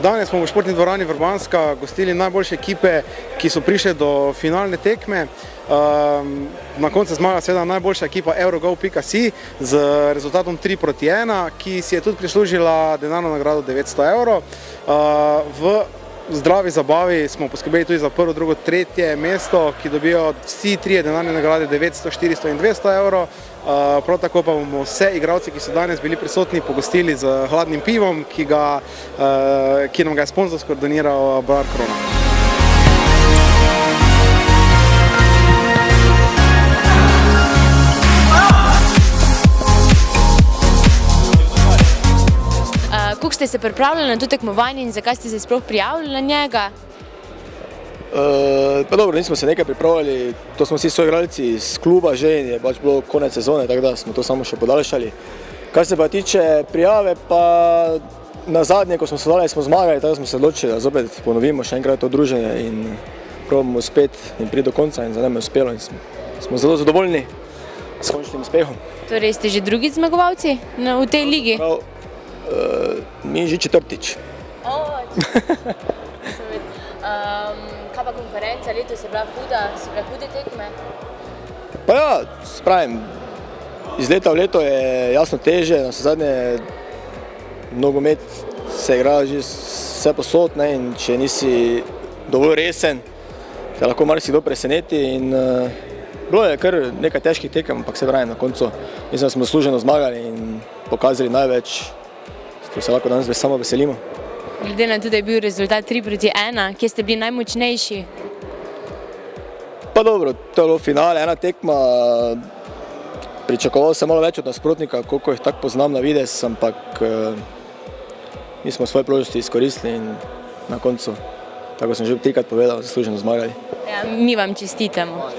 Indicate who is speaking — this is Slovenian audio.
Speaker 1: Danes smo v športni dvorani Vrbanska gostili najboljše ekipe, ki so prišle do finalne tekme. Na koncu zmaga seveda najboljša ekipa Eurogol.si z rezultatom 3-1, ki si je tudi prislužila denarno nagrado 900 evrov. V zdravi zabavi smo poskrbeli tudi za prvo, drugo, tretje mesto, ki dobijo vsi trije denarne nagrade 900, 400 in 200 evrov. Prav tako pa bomo vse igralci, ki so danes bili prisotni, pogostili z hladnim pivom, ki nam ga je sponzorsko doniral Bar Krona.
Speaker 2: Kako ste se pripravljali na to tekmovanje in zakaj ste se sploh prijavili na njega?
Speaker 3: Pa dobro, nismo se nekaj pripravljali, to smo vsi soigralci iz kluba že in je pač bilo konec sezone, tako da smo to samo še podaljšali. Kar se pa tiče prijave, pa na zadnje, ko smo sodelovali, smo zmagali, tako smo se odločili, da zopet ponovimo še enkrat to druženje in probamo spet in priti do konca in za nam je uspelo in smo zelo zadovoljni s končnim uspehom.
Speaker 2: Torej ste že drugi zmagovalci v tej ligi?
Speaker 3: Mi že četrtič.
Speaker 2: Kaj pa konkurenca, letos je bila huda, so bile hude tekme?
Speaker 3: Pa ja, spravim, iz leta v leto je jasno teže, na zadnje nogomet se igra že vse posod, ne, in če nisi dovolj resen, te lahko marsikdo preseneti in bilo je kar nekaj težkih tekem, ampak se pravim, na koncu mislim, da smo zasluženo zmagali in pokazali največ, to se lahko danes samo veselimo.
Speaker 2: Glede na to, da je bil rezultat 3-1, kje ste bili najmočnejši?
Speaker 3: Pa dobro, to je bilo finale, ena tekma, pričakoval sem malo več od nasprotnika, koliko jih tako poznam na videz, ampak mi smo svoje priložnosti izkoristili in na koncu, tako sem že trikrat povedal, zasluženo zmagali.
Speaker 2: Ja, mi vam čestitamo.